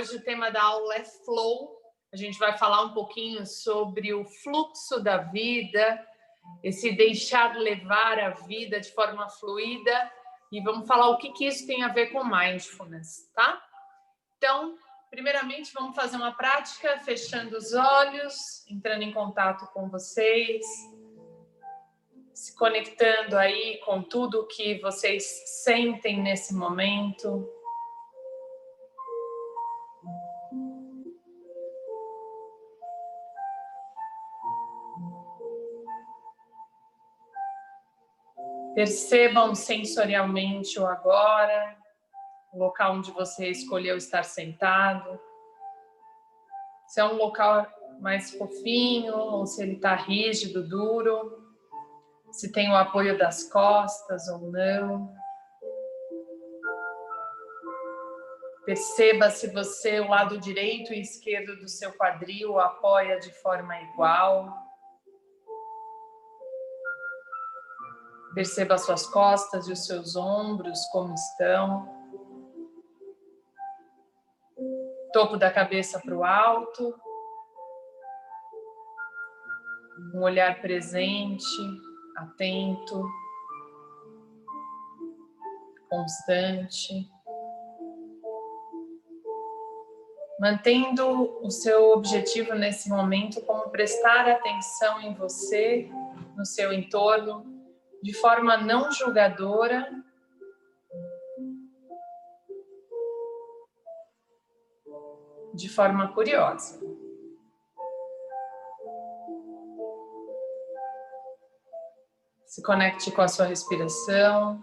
Hoje o tema da aula é Flow. A gente vai falar um pouquinho sobre o fluxo da vida, esse deixar levar a vida de forma fluida, e vamos falar o que isso tem a ver com Mindfulness, tá? Então, primeiramente, vamos fazer uma prática, fechando os olhos, entrando em contato com vocês, se conectando aí com tudo que vocês sentem nesse momento. Percebam sensorialmente o agora, o local onde você escolheu estar sentado. Se é um local mais fofinho ou se ele está rígido, duro. Se tem o apoio das costas ou não. Perceba se você, o lado direito e esquerdo do seu quadril apoia de forma igual. Perceba as suas costas e os seus ombros como estão. Topo da cabeça para o alto. Um olhar presente, atento, constante. Mantendo o seu objetivo nesse momento como prestar atenção em você, no seu entorno, de forma não julgadora, de forma curiosa. Se conecte com a sua respiração.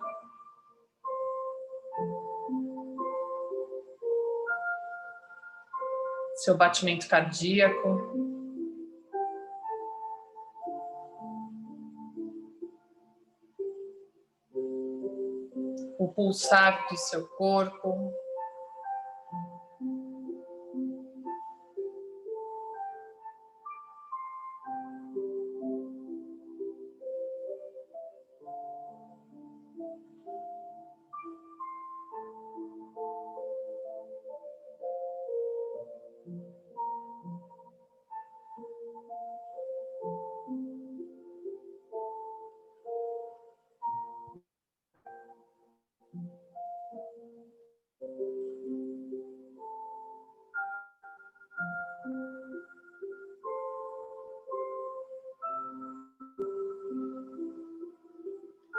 Seu batimento cardíaco. O pulsar do seu corpo.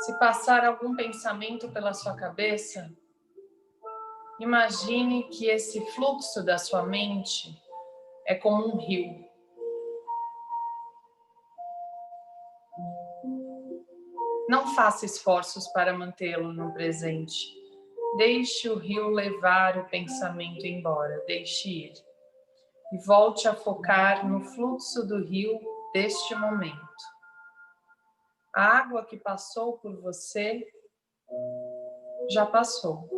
Se passar algum pensamento pela sua cabeça, imagine que esse fluxo da sua mente é como um rio. Não faça esforços para mantê-lo no presente. Deixe o rio levar o pensamento embora, deixe ir. E volte a focar no fluxo do rio deste momento. A água que passou por você já passou.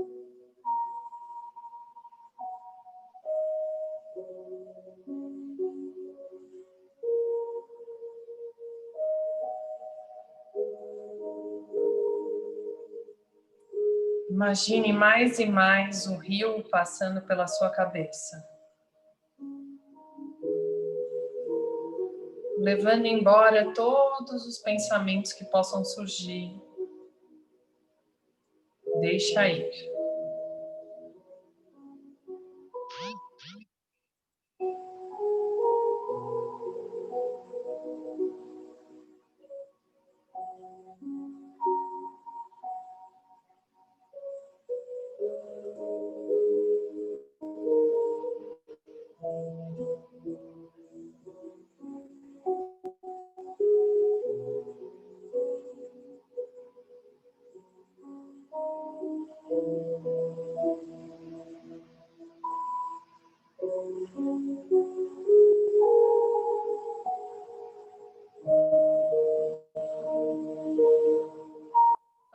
Imagine mais e mais o rio passando pela sua cabeça, levando embora todos os pensamentos que possam surgir. Deixa ir.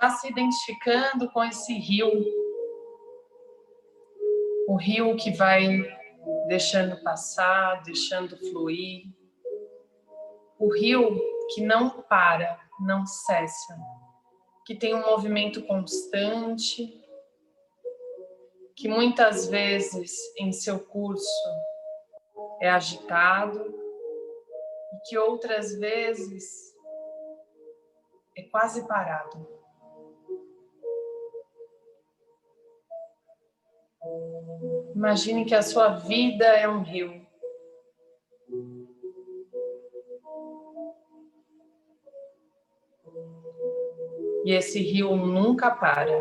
Vá se identificando com esse rio, o rio que vai deixando passar, deixando fluir, o rio que não para, não cessa, que tem um movimento constante, que muitas vezes em seu curso é agitado e que outras vezes é quase parado. Imagine que a sua vida é um rio. E esse rio nunca para.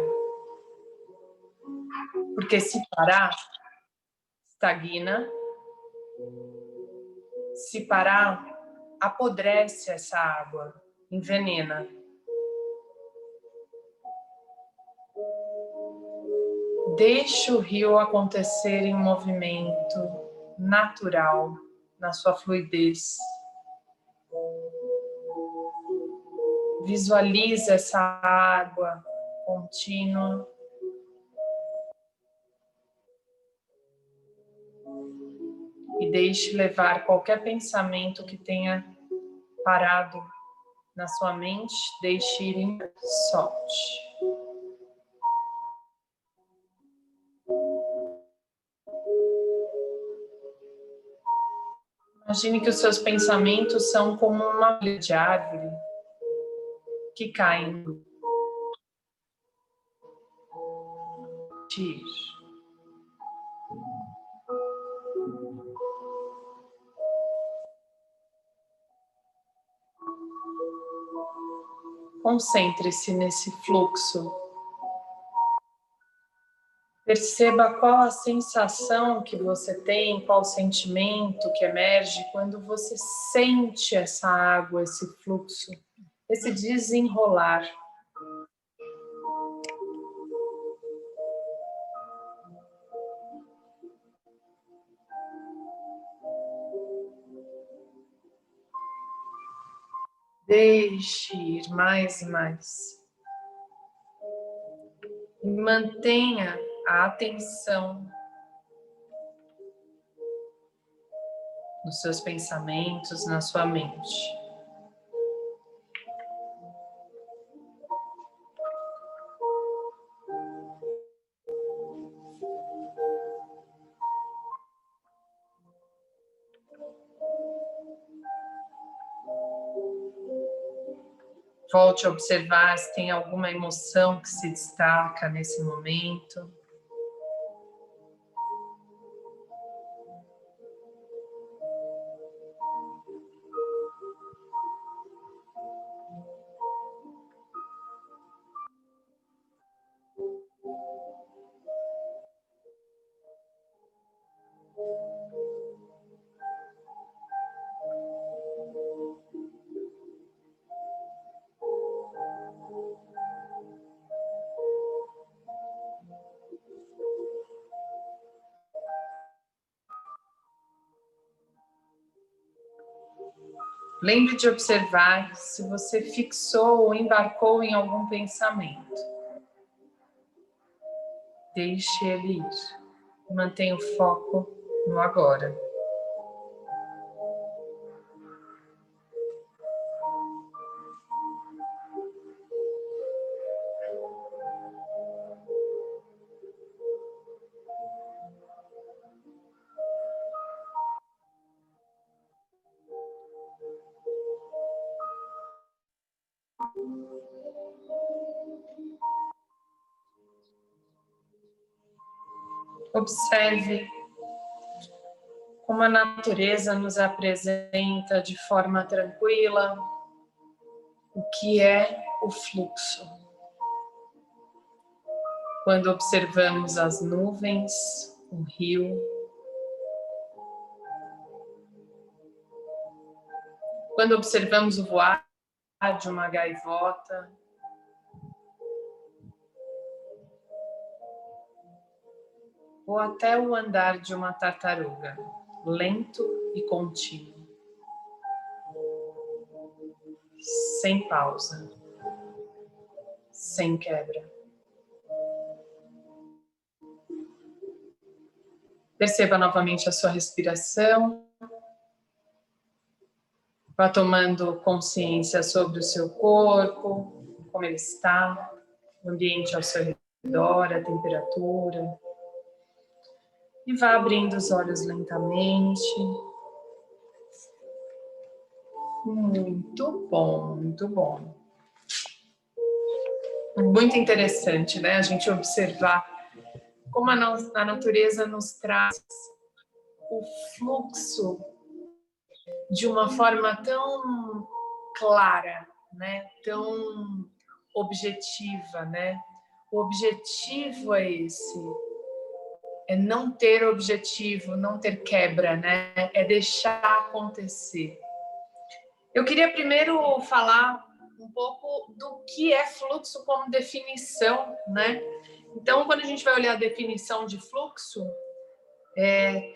Porque se parar, estagna. Se parar, apodrece essa água, envenena. Deixe o rio acontecer em movimento natural, na sua fluidez. Visualize essa água contínua. E deixe levar qualquer pensamento que tenha parado na sua mente, deixe ir, solte. Imagine que os seus pensamentos são como uma folha de árvore que caem. Tire. Concentre-se nesse fluxo. Perceba qual a sensação que você tem, qual o sentimento que emerge quando você sente essa água, esse fluxo, esse desenrolar. Deixe ir mais e mais. E mantenha a atenção nos seus pensamentos, na sua mente. Volte a observar se tem alguma emoção que se destaca nesse momento. Lembre de observar se você fixou ou embarcou em algum pensamento. Deixe ele ir. Mantenha o foco no agora. Observe como a natureza nos apresenta de forma tranquila o que é o fluxo. Quando observamos as nuvens, o rio, quando observamos o voar de uma gaivota, ou até o andar de uma tartaruga, lento e contínuo, sem pausa, sem quebra. Perceba novamente a sua respiração. Vá tomando consciência sobre o seu corpo, como ele está, o ambiente ao seu redor, a temperatura. E vá abrindo os olhos lentamente. Muito bom, muito bom. Muito interessante, né? A gente observar como a natureza nos traz o fluxo de uma forma tão clara, né? Tão objetiva, né? O objetivo é esse, é não ter objetivo, não ter quebra, né? É deixar acontecer. Eu queria primeiro falar um pouco do que é fluxo como definição, né? Então, quando a gente vai olhar a definição de fluxo,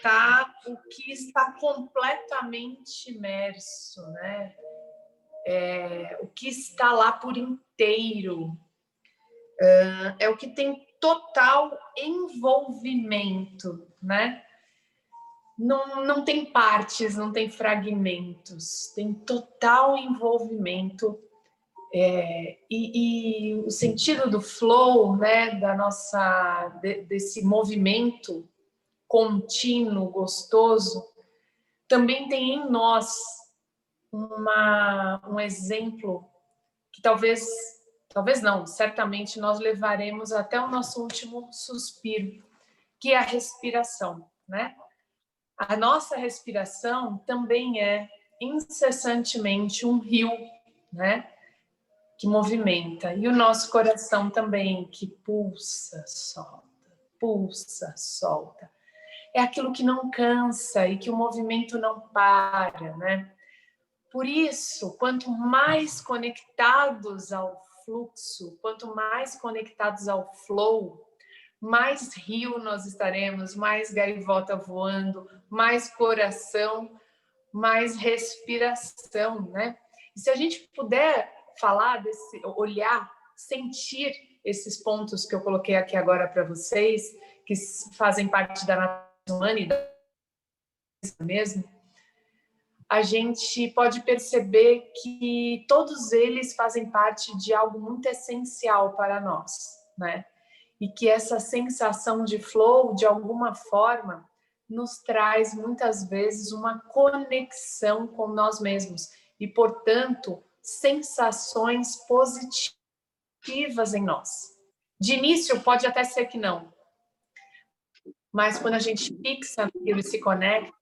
tá o que está completamente imerso, né? O que está lá por inteiro, é o que tem total envolvimento, né? Não tem partes, não tem fragmentos, tem total envolvimento. E o sentido do flow, né, desse movimento contínuo, gostoso, também tem em nós um exemplo que talvez não, certamente nós levaremos até o nosso último suspiro, que é a respiração, né? A nossa respiração também é incessantemente um rio, né? Que movimenta. E o nosso coração também, que pulsa, solta. É aquilo que não cansa e que o movimento não para, né? Por isso, quanto mais conectados ao fluxo, quanto mais conectados ao flow, mais rio nós estaremos, mais gaivota voando, mais coração, mais respiração, né? E se a gente puder falar olhar, sentir esses pontos que eu coloquei aqui agora para vocês, que fazem parte da natureza humana e da mesmo, a gente pode perceber que todos eles fazem parte de algo muito essencial para nós, né? E que essa sensação de flow, de alguma forma, nos traz muitas vezes uma conexão com nós mesmos e, portanto, sensações positivas em nós. De início, pode até ser que não, mas quando a gente fixa naquilo e se conecta,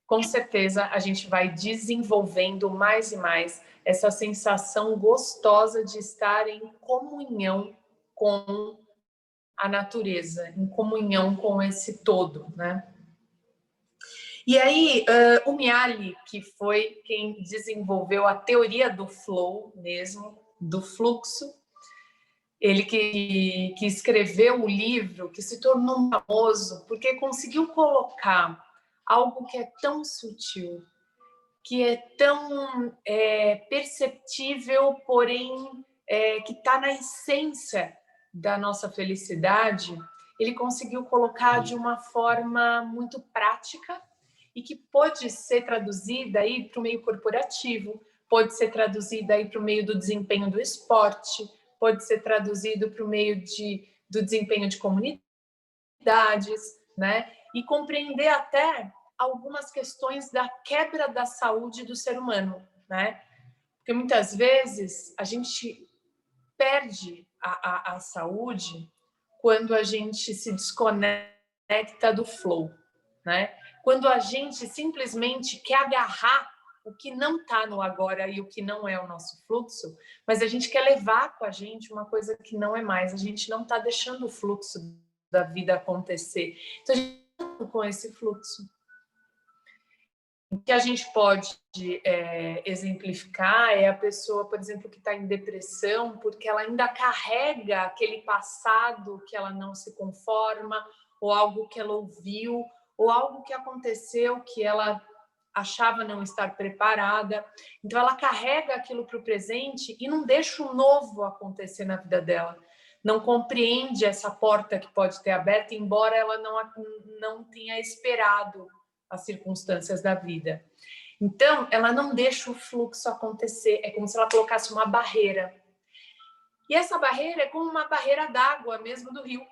com certeza a gente vai desenvolvendo mais e mais essa sensação gostosa de estar em comunhão com a natureza, em comunhão com esse todo, né? E aí, o Mihaly, que foi quem desenvolveu a teoria do flow mesmo, do fluxo, ele que escreveu o livro, que se tornou famoso, porque conseguiu colocar algo que é tão sutil, que é tão perceptível, porém que está na essência da nossa felicidade, ele conseguiu colocar de uma forma muito prática e que pode ser traduzida aí para o meio corporativo, pode ser traduzida aí para o meio do desempenho do esporte, pode ser traduzido para o meio do desempenho de comunidades, né? E compreender até algumas questões da quebra da saúde do ser humano, né? Porque muitas vezes a gente perde a saúde quando a gente se desconecta do flow, né? Quando a gente simplesmente quer agarrar o que não está no agora e o que não é o nosso fluxo, mas a gente quer levar com a gente uma coisa que não é mais. A gente não está deixando o fluxo da vida acontecer. Então, a gente está com esse fluxo. O que a gente pode exemplificar é a pessoa, por exemplo, que está em depressão porque ela ainda carrega aquele passado que ela não se conforma, ou algo que ela ouviu, ou algo que aconteceu que ela achava não estar preparada. Então, ela carrega aquilo para o presente e não deixa o novo acontecer na vida dela. Não compreende essa porta que pode ter aberta, embora ela não tenha esperado as circunstâncias da vida. Então, ela não deixa o fluxo acontecer. É como se ela colocasse uma barreira. E essa barreira é como uma barreira d'água mesmo do rio.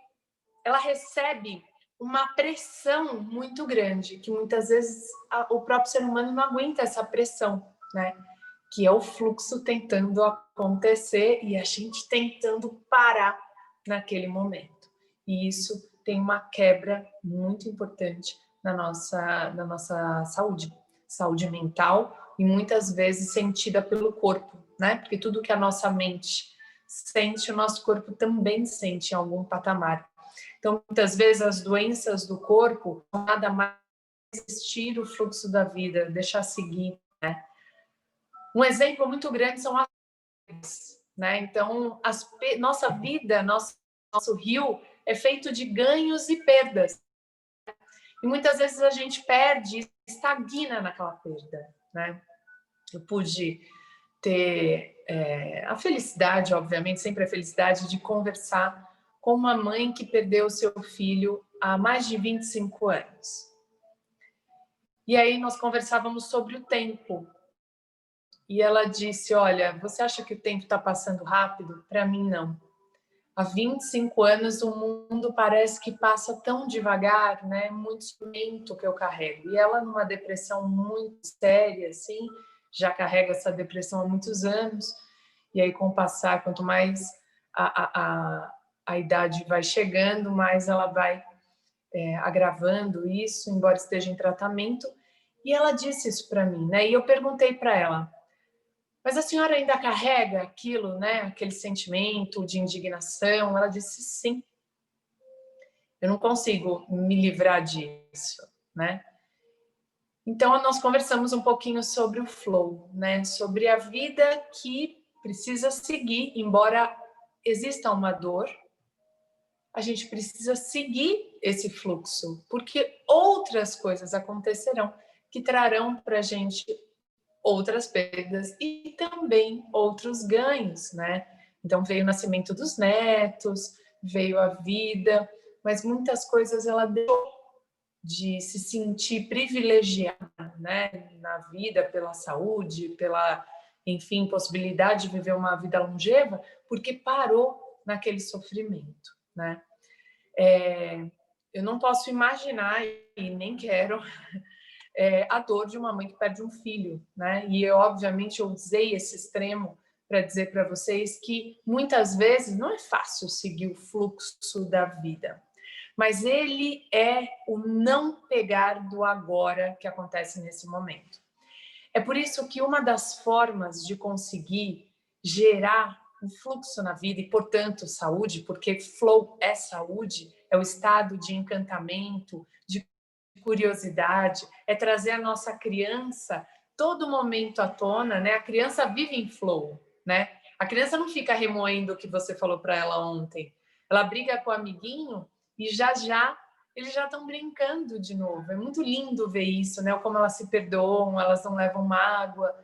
Ela recebe uma pressão muito grande, que muitas vezes o próprio ser humano não aguenta essa pressão, né? Que é o fluxo tentando acontecer e a gente tentando parar naquele momento. E isso tem uma quebra muito importante na nossa saúde mental, e muitas vezes sentida pelo corpo, né? Porque tudo que a nossa mente sente, o nosso corpo também sente em algum patamar. Então, muitas vezes as doenças do corpo nada mais resistir o fluxo da vida, deixar seguir, né? Um exemplo muito grande são as perdas, né? Então, nossa vida, nosso rio é feito de ganhos e perdas. E muitas vezes a gente perde e estagna naquela perda, né? Eu pude ter a felicidade, obviamente, sempre a felicidade de conversar com uma mãe que perdeu seu filho há mais de 25 anos. E aí nós conversávamos sobre o tempo. E ela disse, olha, você acha que o tempo está passando rápido? Para mim, não. Há 25 anos o mundo parece que passa tão devagar, né? Muito lento que eu carrego. E ela, numa depressão muito séria, assim, já carrega essa depressão há muitos anos. E aí, com o passar, quanto mais a idade vai chegando, mais ela vai agravando isso, embora esteja em tratamento. E ela disse isso para mim, né? E eu perguntei para ela, mas a senhora ainda carrega aquilo, né? Aquele sentimento de indignação? Ela disse sim. Eu não consigo me livrar disso, né? Então nós conversamos um pouquinho sobre o flow, né? Sobre a vida que precisa seguir, embora exista uma dor, a gente precisa seguir esse fluxo, porque outras coisas acontecerão que trarão para a gente outras perdas e também outros ganhos, né? Então veio o nascimento dos netos, veio a vida, mas muitas coisas ela deixou de se sentir privilegiada, né, na vida, pela saúde, pela, enfim, possibilidade de viver uma vida longeva, porque parou naquele sofrimento, né? Eu não posso imaginar e nem quero a dor de uma mãe que perde um filho, né? E eu, obviamente, eu usei esse extremo para dizer para vocês que muitas vezes não é fácil seguir o fluxo da vida, mas ele é o não pegar do agora que acontece nesse momento. É por isso que uma das formas de conseguir gerar um fluxo na vida e, portanto, saúde, porque flow é saúde, é o estado de encantamento, de curiosidade, é trazer a nossa criança todo momento à tona, né? A criança vive em flow, né? A criança não fica remoendo o que você falou para ela ontem. Ela briga com o amiguinho e já eles já estão brincando de novo. É muito lindo ver isso, né? Como elas se perdoam, elas não levam mágoa.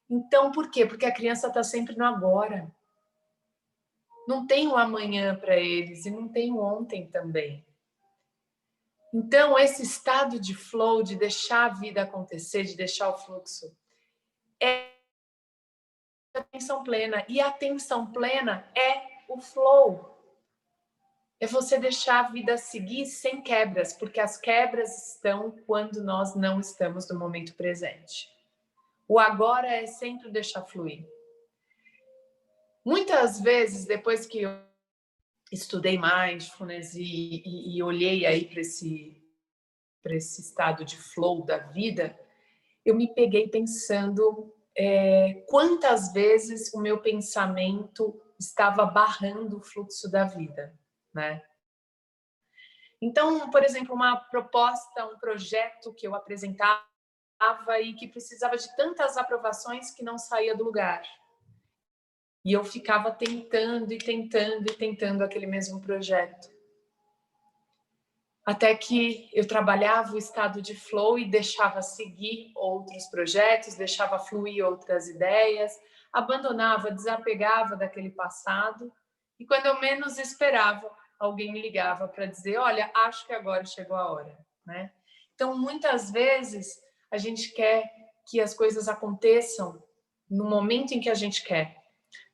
Então, por quê? Porque a criança está sempre no agora. Não tem o amanhã para eles e não tem o ontem também. Então, esse estado de flow, de deixar a vida acontecer, de deixar o fluxo, é a atenção plena. E a atenção plena é o flow. É você deixar a vida seguir sem quebras, porque as quebras estão quando nós não estamos no momento presente. O agora é sempre deixar fluir. Muitas vezes, depois que eu estudei mindfulness e olhei aí para esse estado de flow da vida, eu me peguei pensando quantas vezes o meu pensamento estava barrando o fluxo da vida, né? Então, por exemplo, uma proposta, um projeto que eu apresentava e que precisava de tantas aprovações que não saía do lugar. E eu ficava tentando e tentando e tentando aquele mesmo projeto. Até que eu trabalhava o estado de flow e deixava seguir outros projetos, deixava fluir outras ideias, abandonava, desapegava daquele passado. E quando eu menos esperava, alguém me ligava para dizer, olha, acho que agora chegou a hora, né? Então, muitas vezes, a gente quer que as coisas aconteçam no momento em que a gente quer.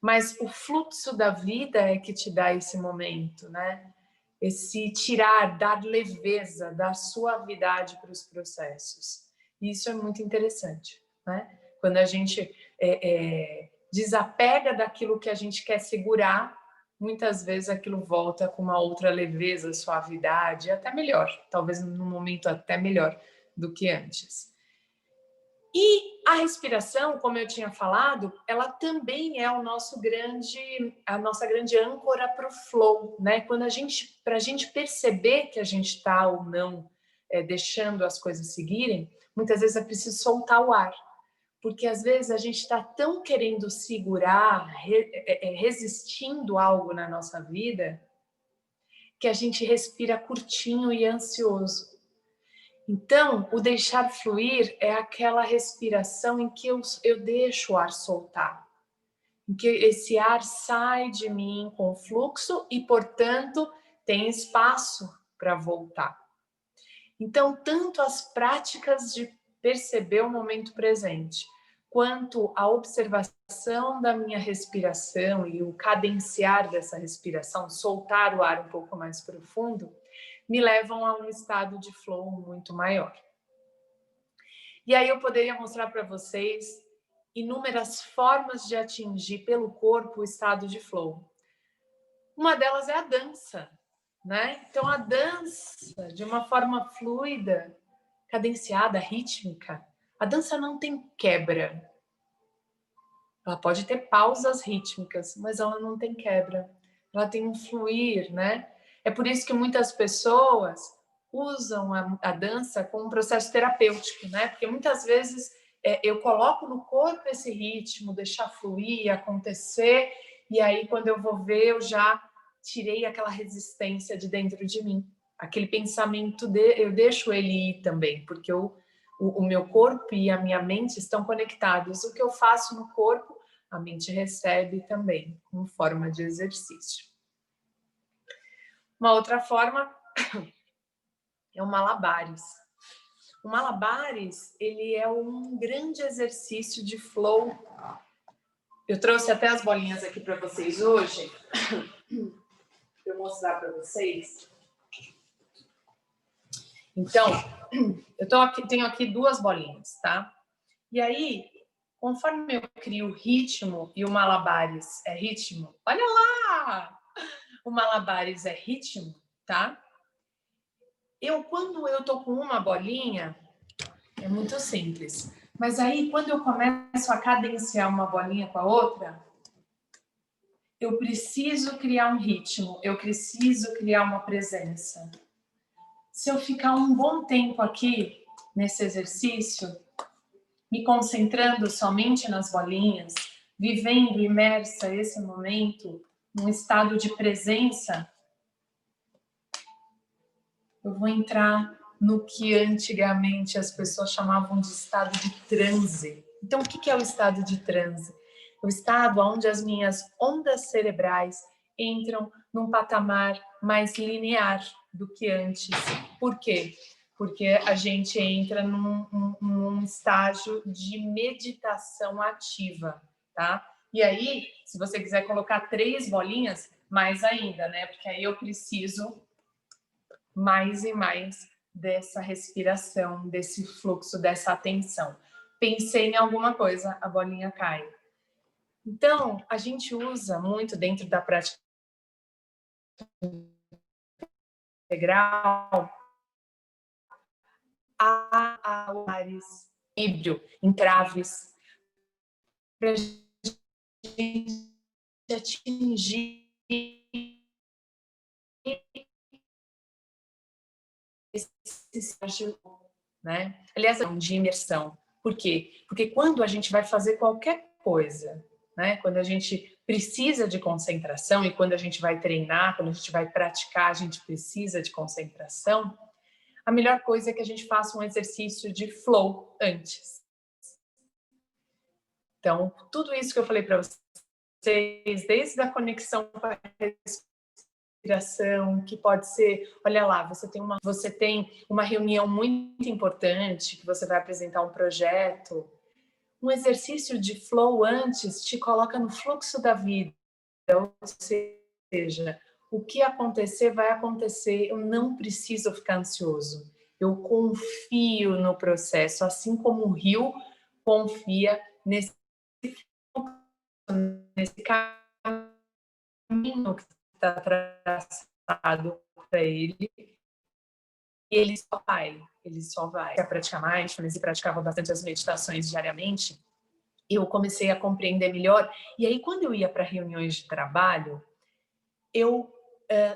Mas o fluxo da vida é que te dá esse momento, né? esse tirar, dar leveza, dar suavidade para os processos. E isso é muito interessante, né? Quando a gente desapega daquilo que a gente quer segurar, muitas vezes aquilo volta com uma outra leveza, suavidade, até melhor, talvez no momento até melhor do que antes. E a respiração, como eu tinha falado, ela também é a nossa grande âncora para o flow, né? Para a gente perceber que a gente está ou não deixando as coisas seguirem, muitas vezes é preciso soltar o ar, porque às vezes a gente está tão querendo segurar, resistindo algo na nossa vida, que a gente respira curtinho e ansioso. Então, o deixar fluir é aquela respiração em que eu deixo o ar soltar, em que esse ar sai de mim com fluxo e, portanto, tem espaço para voltar. Então, tanto as práticas de perceber o momento presente, quanto a observação da minha respiração e o cadenciar dessa respiração, soltar o ar um pouco mais profundo, me levam a um estado de flow muito maior. E aí eu poderia mostrar para vocês inúmeras formas de atingir pelo corpo o estado de flow. Uma delas é a dança, né? Então a dança, de uma forma fluida, cadenciada, rítmica, a dança não tem quebra. Ela pode ter pausas rítmicas, mas ela não tem quebra. Ela tem um fluir, né? É por isso que muitas pessoas usam a dança como um processo terapêutico, né? Porque muitas vezes eu coloco no corpo esse ritmo, deixar fluir, acontecer, e aí quando eu vou ver, eu já tirei aquela resistência de dentro de mim. Aquele pensamento, eu deixo ele ir também, porque o meu corpo e a minha mente estão conectados. O que eu faço no corpo, a mente recebe também, como forma de exercício. Uma outra forma é o malabares. O malabares, ele é um grande exercício de flow. Eu trouxe até as bolinhas aqui para vocês hoje, para eu mostrar para vocês. Então, tenho aqui 2 bolinhas, tá? E aí, conforme eu crio o ritmo, e o malabares é ritmo, olha lá! O malabares é ritmo, tá? Quando eu tô com uma bolinha, é muito simples. Mas aí, quando eu começo a cadenciar uma bolinha com a outra, eu preciso criar um ritmo, eu preciso criar uma presença. Se eu ficar um bom tempo aqui, nesse exercício, me concentrando somente nas bolinhas, vivendo imersa esse momento, num estado de presença, eu vou entrar no que antigamente as pessoas chamavam de estado de transe. Então, o que é o estado de transe? O estado onde as minhas ondas cerebrais entram num patamar mais linear do que antes. Por quê? Porque a gente entra num estágio de meditação ativa, tá? E aí, se você quiser colocar 3 bolinhas, mais ainda, né? Porque aí eu preciso mais e mais dessa respiração, desse fluxo, dessa atenção. Pensei em alguma coisa, a bolinha cai. Então, a gente usa muito dentro da prática integral a olares, equilíbrio, entraves, para a gente atingir esse estágio, né? Aliás, é um de imersão. Por quê? Porque quando a gente vai fazer qualquer coisa, né? Quando a gente precisa de concentração e quando a gente vai treinar, quando a gente vai praticar, a gente precisa de concentração, a melhor coisa é que a gente faça um exercício de flow antes. Então, tudo isso que eu falei para vocês, desde a conexão com a respiração, que pode ser, olha lá, você tem uma reunião muito importante, que você vai apresentar um projeto, um exercício de flow antes te coloca no fluxo da vida, ou seja, o que acontecer, vai acontecer. Eu não preciso ficar ansioso. Eu confio no processo, assim como o rio confia nesse caminho que está traçado para ele. E ele só vai, ele só vai. Para praticar mindfulness e praticava bastante as meditações diariamente, eu comecei a compreender melhor. E aí, quando eu ia para reuniões de trabalho, eu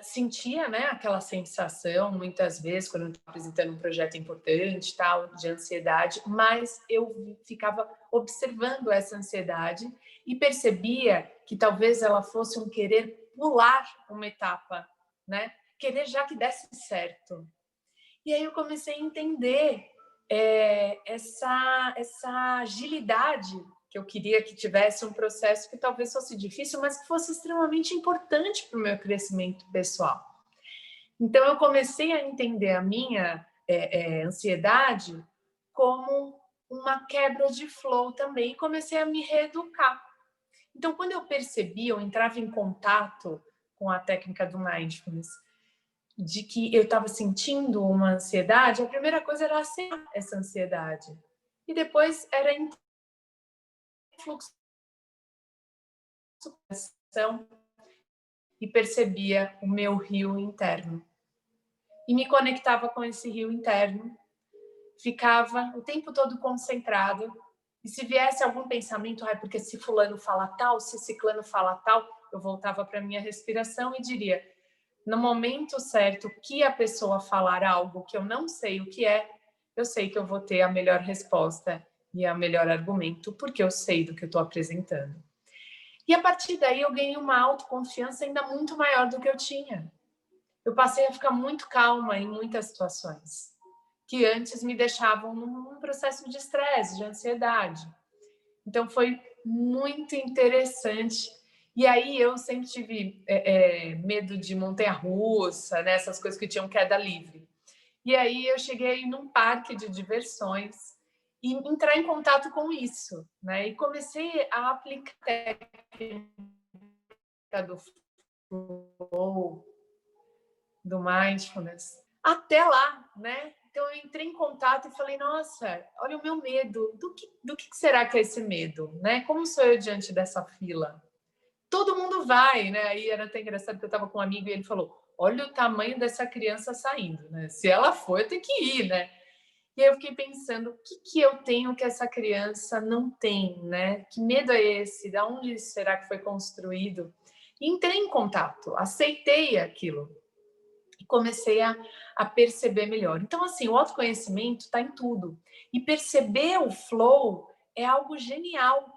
sentia, né, aquela sensação, muitas vezes, quando eu estava apresentando um projeto importante, tal, de ansiedade, mas eu ficava observando essa ansiedade e percebia que talvez ela fosse um querer pular uma etapa, né? Querer já que desse certo. E aí eu comecei a entender essa agilidade que eu queria que tivesse um processo que talvez fosse difícil, mas que fosse extremamente importante para o meu crescimento pessoal. Então, eu comecei a entender a minha ansiedade como uma quebra de flow também e comecei a me reeducar. Então, quando eu percebi, eu entrava em contato com a técnica do mindfulness, de que eu estava sentindo uma ansiedade, a primeira coisa era aceitar essa ansiedade. E depois era fluxo e percebia o meu rio interno. E me conectava com esse rio interno, ficava o tempo todo concentrado, e se viesse algum pensamento, porque se fulano fala tal, se ciclano fala tal, eu voltava para a minha respiração e diria, no momento certo que a pessoa falar algo que eu não sei o que é, eu sei que eu vou ter a melhor resposta e o melhor argumento, porque eu sei do que eu estou apresentando. E a partir daí eu ganhei uma autoconfiança ainda muito maior do que eu tinha. Eu passei a ficar muito calma em muitas situações que antes me deixavam num processo de estresse, de ansiedade. Então foi muito interessante. E aí eu sempre tive medo de montanha-russa, né? Essas coisas que tinham queda livre. E aí eu cheguei num parque de diversões e entrar em contato com isso, né? E comecei a aplicar a técnica do flow, do mindfulness, até lá, né? Então eu entrei em contato e falei, nossa, olha o meu medo. Do que será que é esse medo, né? Como sou eu diante dessa fila? Todo mundo vai, né? Aí era até engraçado que eu estava com um amigo e ele falou, olha o tamanho dessa criança saindo, né? Se ela for, eu tenho que ir, né? E aí eu fiquei pensando, o que eu tenho que essa criança não tem, né? Que medo é esse? De onde será que foi construído? E entrei em contato, aceitei aquilo e comecei a perceber melhor. Então, assim, o autoconhecimento está em tudo. E perceber o flow é algo genial.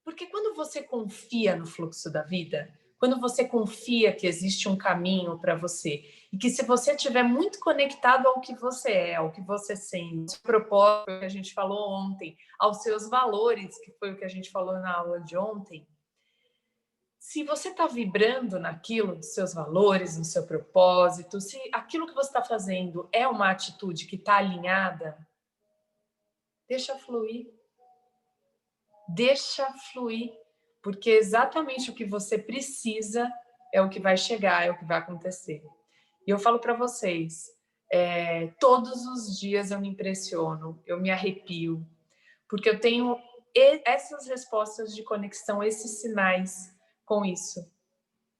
Porque quando você confia no fluxo da vida, quando você confia que existe um caminho para você, e que se você estiver muito conectado ao que você é, ao que você sente, ao propósito que a gente falou ontem, aos seus valores, que foi o que a gente falou na aula de ontem, se você está vibrando naquilo, dos seus valores, no seu propósito, se aquilo que você está fazendo é uma atitude que está alinhada, deixa fluir. Deixa fluir, porque exatamente o que você precisa é o que vai chegar, é o que vai acontecer. E eu falo para vocês, todos os dias eu me impressiono, eu me arrepio, porque eu tenho essas respostas de conexão, esses sinais com isso.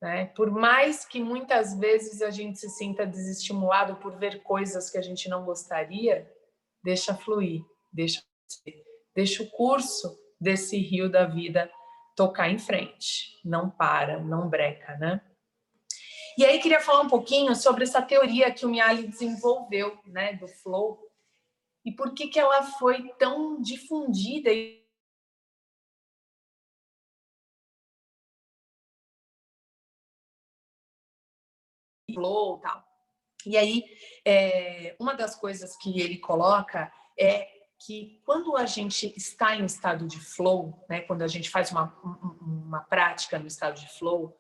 Né? Por mais que muitas vezes a gente se sinta desestimulado por ver coisas que a gente não gostaria, deixa fluir, deixa o curso desse rio da vida tocar em frente, não para, não breca, né? E aí queria falar um pouquinho sobre essa teoria que o Mihaly desenvolveu, né, do flow, e por que ela foi tão difundida e flow, tal. E aí, uma das coisas que ele coloca é que quando a gente está em estado de flow, né, quando a gente faz uma prática no estado de flow,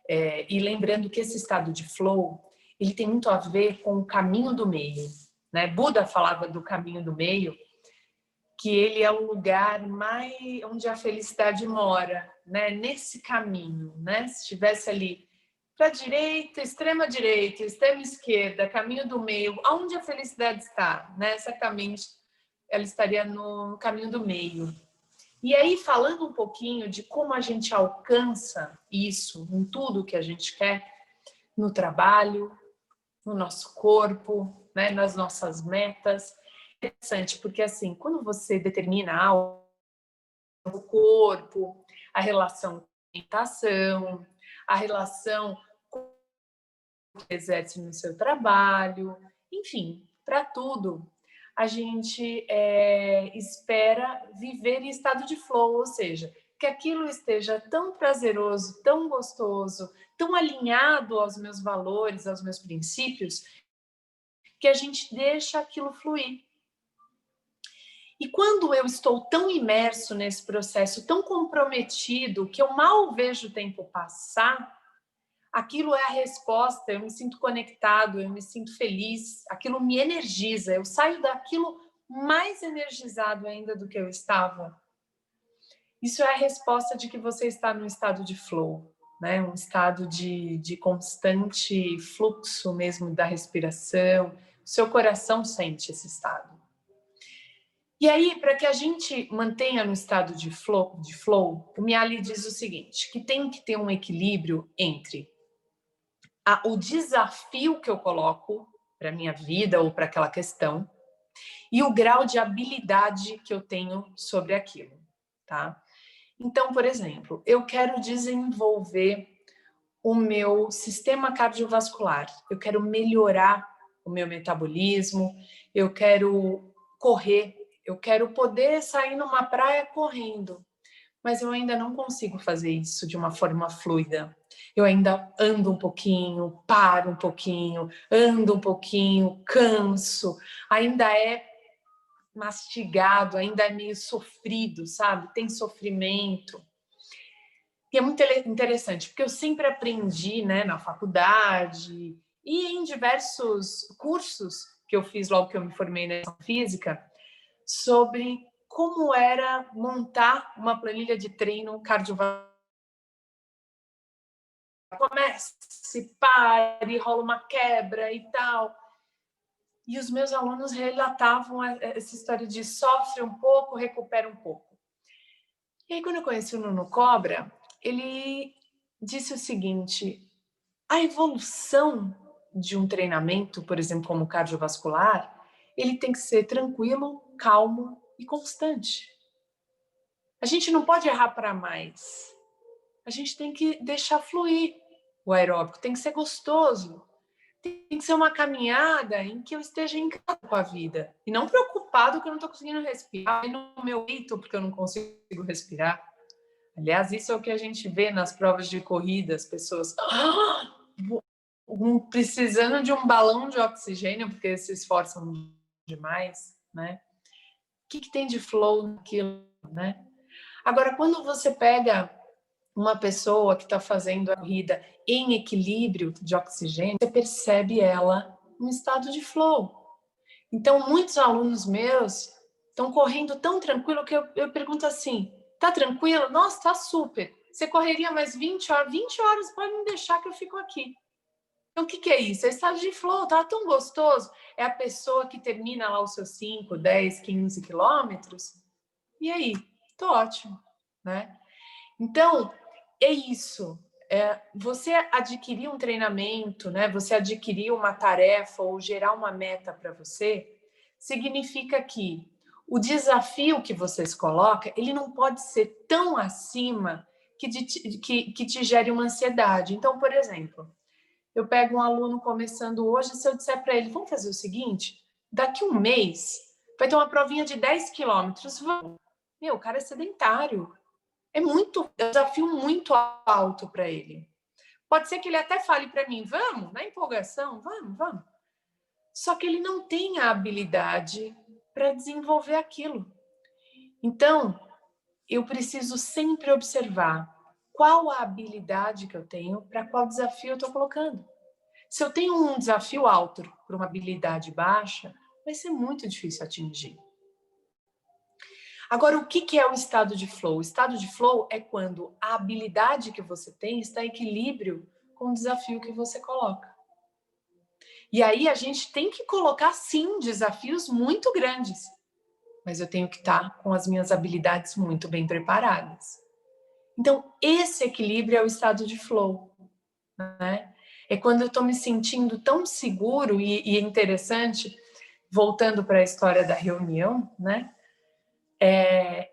e lembrando que esse estado de flow, ele tem muito a ver com o caminho do meio. Né? Buda falava do caminho do meio, que ele é o lugar mais onde a felicidade mora, né? Nesse caminho. Né? Se estivesse ali para a direita, extrema esquerda, caminho do meio, aonde a felicidade está, né? Certamente ela estaria no caminho do meio. E aí, falando um pouquinho de como a gente alcança isso em tudo que a gente quer, no trabalho, no nosso corpo, né, nas nossas metas. É interessante, porque assim, quando você determina algo, o corpo, a relação com a alimentação, a relação com o que exerce no seu trabalho, enfim, para tudo, a gente espera viver em estado de flow, ou seja, que aquilo esteja tão prazeroso, tão gostoso, tão alinhado aos meus valores, aos meus princípios, que a gente deixa aquilo fluir. E quando eu estou tão imerso nesse processo, tão comprometido, que eu mal vejo o tempo passar, aquilo é a resposta, eu me sinto conectado, eu me sinto feliz, aquilo me energiza, eu saio daquilo mais energizado ainda do que eu estava. Isso é a resposta de que você está num estado de flow, né? Um estado de constante fluxo mesmo da respiração, o seu coração sente esse estado. E aí, para que a gente mantenha no estado de flow, o Mihaly diz o seguinte, que tem que ter um equilíbrio entre o desafio que eu coloco para a minha vida ou para aquela questão e o grau de habilidade que eu tenho sobre aquilo, tá? Então, por exemplo, eu quero desenvolver o meu sistema cardiovascular, eu quero melhorar o meu metabolismo, eu quero correr, eu quero poder sair numa praia correndo, mas eu ainda não consigo fazer isso de uma forma fluida. Eu ainda ando um pouquinho, paro um pouquinho, ando um pouquinho, canso, ainda é mastigado, ainda é meio sofrido, sabe? Tem sofrimento. E é muito interessante, porque eu sempre aprendi, né, na faculdade e em diversos cursos que eu fiz logo que eu me formei na física, sobre como era montar uma planilha de treino cardiovascular. Comece, pare, rola uma quebra e tal. E os meus alunos relatavam essa história de sofre um pouco, recupera um pouco. E aí, quando eu conheci o Nuno Cobra, ele disse o seguinte: a evolução de um treinamento, por exemplo, como cardiovascular, ele tem que ser tranquilo, calmo e constante. A gente não pode errar para mais. A gente tem que deixar fluir o aeróbico, tem que ser gostoso. Tem que ser uma caminhada em que eu esteja em casa com a vida. E não preocupado que eu não estou conseguindo respirar no meu peito porque eu não consigo respirar. Aliás, isso é o que a gente vê nas provas de corrida, as pessoas precisando de um balão de oxigênio porque se esforçam demais, né? O que tem de flow naquilo, né? Agora, quando você pega uma pessoa que está fazendo a corrida em equilíbrio de oxigênio, você percebe ela em estado de flow. Então, muitos alunos meus estão correndo tão tranquilo que eu pergunto assim, tá tranquilo? Nossa, tá super. Você correria mais 20 horas? 20 horas, pode me deixar que eu fico aqui. Então, o que é isso? É estado de flow, tá tão gostoso. É a pessoa que termina lá os seus 5, 10, 15 quilômetros. E aí? Tô ótimo, né? Então, é isso. Você adquirir um treinamento, né? Você adquirir uma tarefa ou gerar uma meta para você, significa que o desafio que você se coloca, ele não pode ser tão acima que te gere uma ansiedade. Então, por exemplo, eu pego um aluno começando hoje, se eu disser para ele, vamos fazer o seguinte, daqui um mês vai ter uma provinha de 10 quilômetros. Meu, o cara é sedentário. É um desafio muito alto para ele. Pode ser que ele até fale para mim, vamos, na empolgação, vamos. Só que ele não tem a habilidade para desenvolver aquilo. Então, eu preciso sempre observar qual a habilidade que eu tenho para qual desafio eu estou colocando. Se eu tenho um desafio alto para uma habilidade baixa, vai ser muito difícil atingir. Agora, o que é o estado de flow? O estado de flow é quando a habilidade que você tem está em equilíbrio com o desafio que você coloca. E aí a gente tem que colocar, sim, desafios muito grandes, mas eu tenho que estar com as minhas habilidades muito bem preparadas. Então, esse equilíbrio é o estado de flow, né? É quando eu estou me sentindo tão seguro e é interessante, voltando para a história da reunião, né?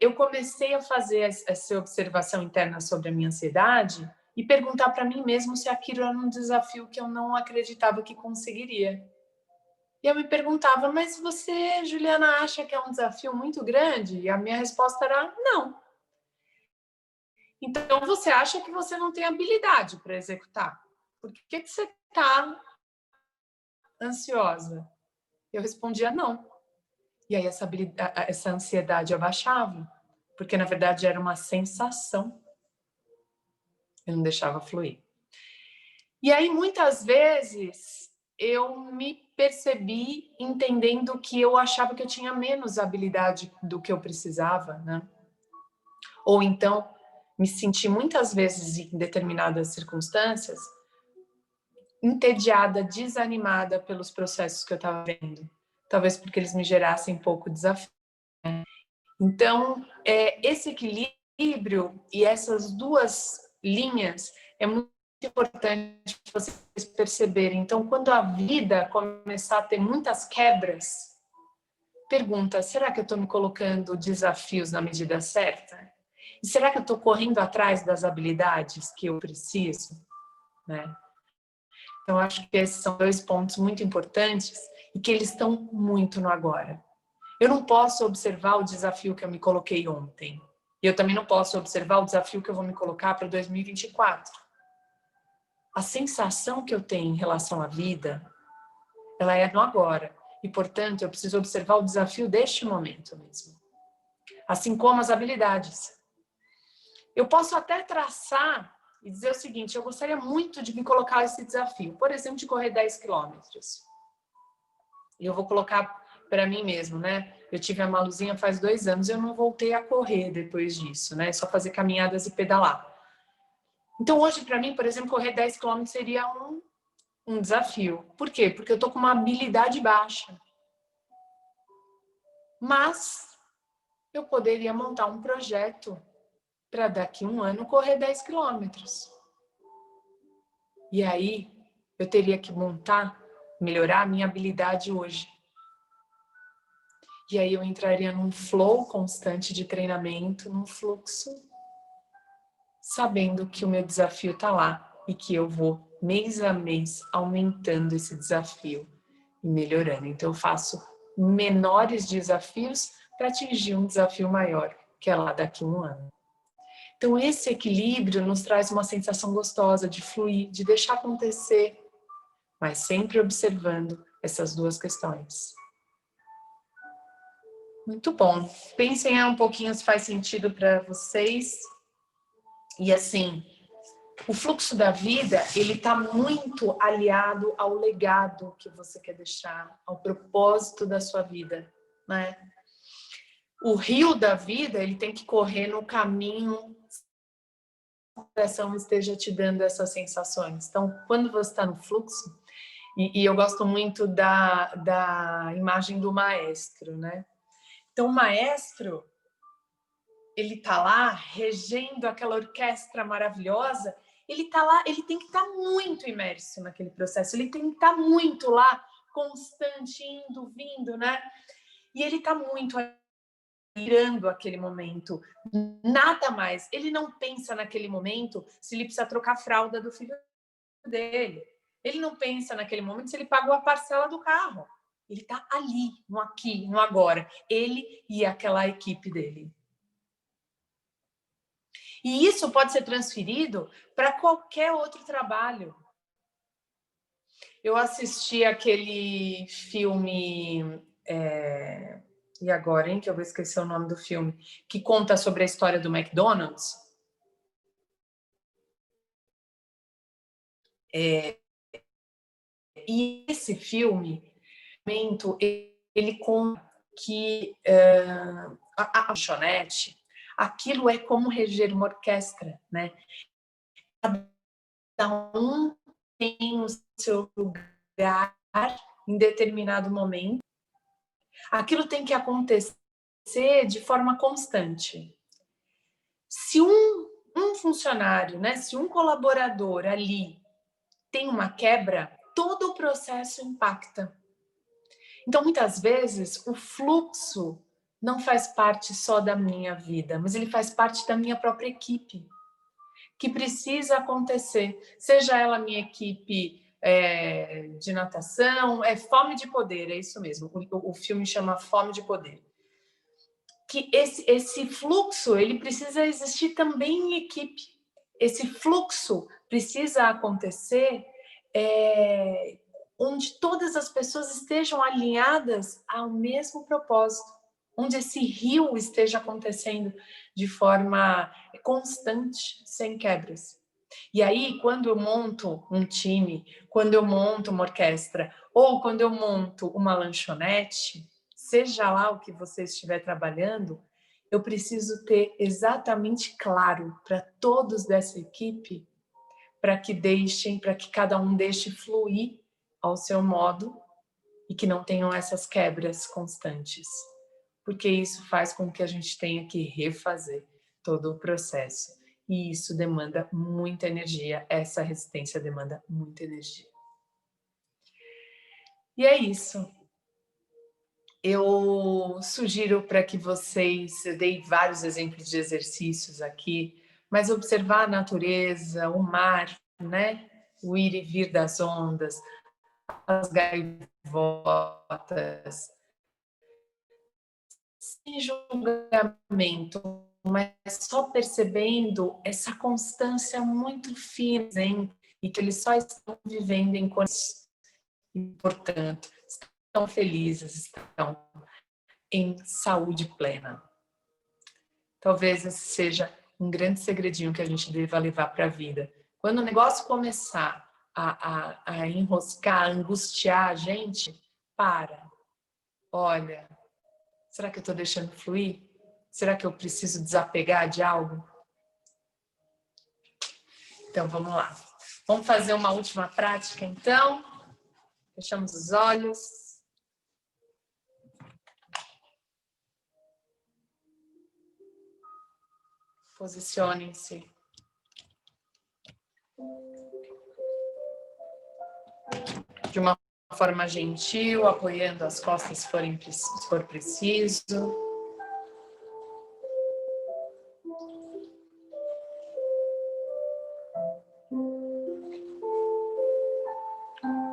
Eu comecei a fazer essa observação interna sobre a minha ansiedade e perguntar para mim mesmo se aquilo era um desafio que eu não acreditava que conseguiria. E eu me perguntava, mas você, Juliana, acha que é um desafio muito grande? E a minha resposta era não. Então você acha que você não tem habilidade para executar? Por que você está ansiosa? Eu respondia não. E aí essa ansiedade abaixava, porque na verdade era uma sensação. Eu não deixava fluir. E aí muitas vezes eu me percebi entendendo que eu achava que eu tinha menos habilidade do que eu precisava, né? Ou então me senti muitas vezes em determinadas circunstâncias entediada, desanimada pelos processos que eu estava vendo. Talvez porque eles me gerassem pouco desafio. Então, esse equilíbrio e essas duas linhas é muito importante vocês perceberem. Então, quando a vida começar a ter muitas quebras, pergunta, será que eu estou me colocando desafios na medida certa? E será que eu estou correndo atrás das habilidades que eu preciso? Né? Então, acho que esses são dois pontos muito importantes e que eles estão muito no agora. Eu não posso observar o desafio que eu me coloquei ontem. E eu também não posso observar o desafio que eu vou me colocar para 2024. A sensação que eu tenho em relação à vida, ela é no agora. E, portanto, eu preciso observar o desafio deste momento mesmo. Assim como as habilidades. Eu posso até traçar e dizer o seguinte, eu gostaria muito de me colocar esse desafio. Por exemplo, de correr 10 quilômetros. E eu vou colocar para mim mesmo, né? Eu tive a Maluzinha faz 2 anos, eu não voltei a correr depois disso, né? Só fazer caminhadas e pedalar. Então, hoje, para mim, por exemplo, correr 10 quilômetros seria um desafio. Por quê? Porque eu tô com uma habilidade baixa. Mas eu poderia montar um projeto para daqui a 1 ano correr 10 quilômetros. E aí, eu teria que melhorar a minha habilidade hoje. E aí eu entraria num flow constante de treinamento, num fluxo, sabendo que o meu desafio está lá e que eu vou, mês a mês, aumentando esse desafio e melhorando. Então, eu faço menores desafios para atingir um desafio maior, que é lá daqui a 1 ano. Então, esse equilíbrio nos traz uma sensação gostosa de fluir, de deixar acontecer, mas sempre observando essas duas questões. Muito bom. Pensem um pouquinho se faz sentido para vocês. E assim, o fluxo da vida, ele está muito aliado ao legado que você quer deixar, ao propósito da sua vida, né? O rio da vida, ele tem que correr no caminho que a coração esteja te dando essas sensações. Então, quando você está no fluxo, e eu gosto muito da imagem do maestro, né? Então, o maestro, ele tá lá regendo aquela orquestra maravilhosa, ele tá lá, ele tem que estar muito imerso naquele processo, ele tem que estar muito lá, constante, indo, vindo, né? E ele tá muito mirando aquele momento, nada mais. Ele não pensa naquele momento se ele precisa trocar a fralda do filho dele. Ele não pensa naquele momento se ele pagou a parcela do carro. Ele tá ali, no aqui, no agora. Ele e aquela equipe dele. E isso pode ser transferido para qualquer outro trabalho. Eu assisti aquele filme... E agora, hein? Que eu vou esquecer o nome do filme. Que conta sobre a história do McDonald's. E esse filme, ele conta que a lanchonete, aquilo é como reger uma orquestra, né? um tem o seu lugar em determinado momento. Aquilo tem que acontecer de forma constante. Se um funcionário, né, se um colaborador ali tem uma quebra, todo o processo impacta. Então, muitas vezes, o fluxo não faz parte só da minha vida, mas ele faz parte da minha própria equipe, que precisa acontecer. Seja ela minha equipe de natação, Fome de Poder, é isso mesmo. O filme chama Fome de Poder. Que esse fluxo, ele precisa existir também em equipe. Esse fluxo precisa acontecer onde todas as pessoas estejam alinhadas ao mesmo propósito, onde esse rio esteja acontecendo de forma constante, sem quebras. E aí, quando eu monto um time, quando eu monto uma orquestra, ou quando eu monto uma lanchonete, seja lá o que você estiver trabalhando, eu preciso ter exatamente claro para todos dessa equipe, para que cada um deixe fluir ao seu modo e que não tenham essas quebras constantes. Porque isso faz com que a gente tenha que refazer todo o processo. E isso demanda muita energia, essa resistência demanda muita energia. E é isso. Eu sugiro para que vocês, eu dei vários exemplos de exercícios aqui, mas observar a natureza, o mar, né? O ir e vir das ondas, as gaivotas, sem julgamento, mas só percebendo essa constância muito fina e que eles só estão vivendo em condições e, portanto, estão felizes, estão em saúde plena. Talvez esse seja um grande segredinho que a gente deva levar para a vida. Quando o negócio começar a enroscar, a angustiar a gente, olha, será que eu estou deixando fluir? Será que eu preciso desapegar de algo? Então, vamos lá. Vamos fazer uma última prática, então. Fechamos os olhos. Posicionem-se. De uma forma gentil, apoiando as costas se for preciso.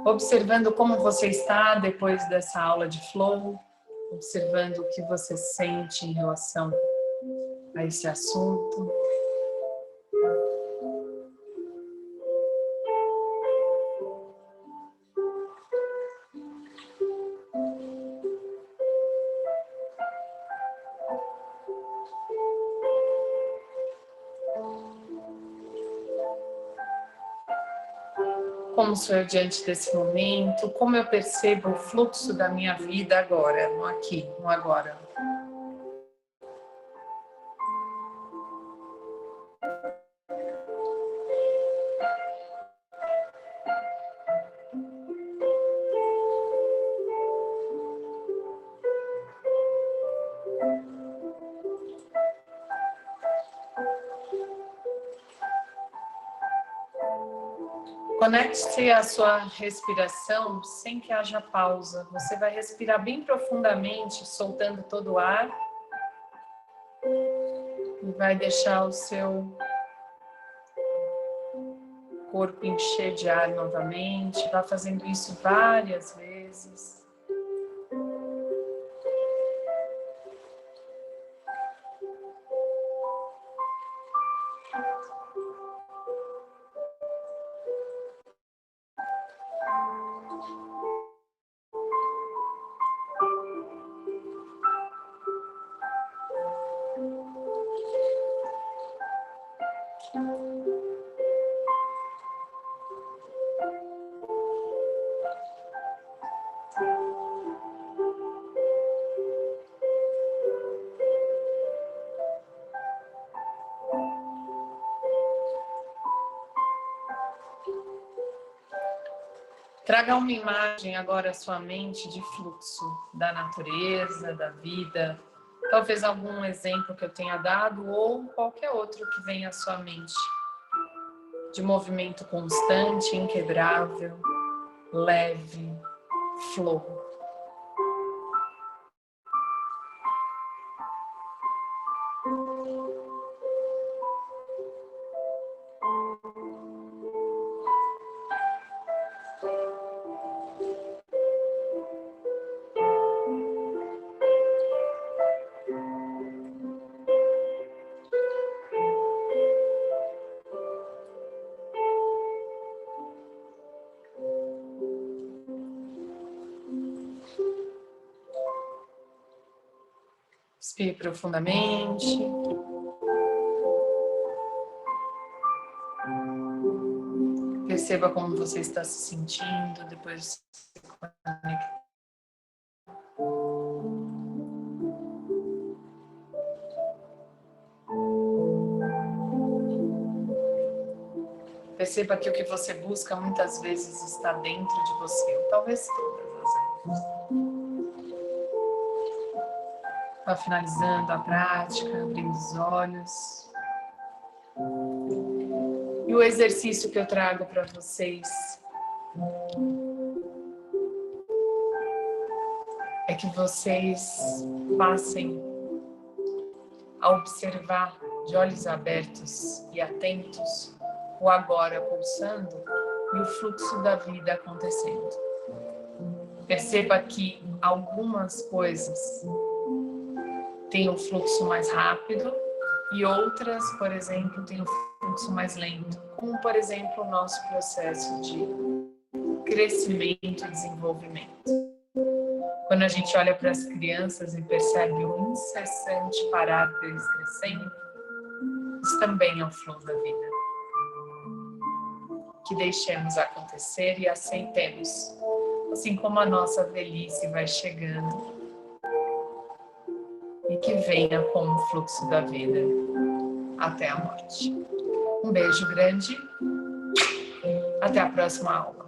Observando como você está depois dessa aula de flow, observando o que você sente em relação a esse assunto. Como sou eu diante desse momento? Como eu percebo o fluxo da minha vida agora, no aqui, no agora? Conecte-se à sua respiração sem que haja pausa. Você vai respirar bem profundamente, soltando todo o ar. E vai deixar o seu corpo encher de ar novamente. Vá fazendo isso várias vezes. Traga uma imagem agora à sua mente de fluxo da natureza, da vida, talvez algum exemplo que eu tenha dado ou qualquer outro que venha à sua mente, de movimento constante, inquebrável, leve, flow. Respire profundamente. Perceba como você está se sentindo depois de se conectar. Perceba que o que você busca muitas vezes está dentro de você, ou talvez todas as vezes. Vá finalizando a prática, abrindo os olhos. E o exercício que eu trago para vocês é que vocês passem a observar de olhos abertos e atentos o agora pulsando e o fluxo da vida acontecendo. Perceba que algumas coisas têm um fluxo mais rápido e outras, por exemplo, têm um fluxo mais lento, como, por exemplo, o nosso processo de crescimento e desenvolvimento. Quando a gente olha para as crianças e percebe o incessante parar deles crescendo, isso também é o flow da vida. Que deixemos acontecer e aceitemos, assim como a nossa velhice vai chegando e que venha como o fluxo da vida até a morte. Um beijo grande, até a próxima aula.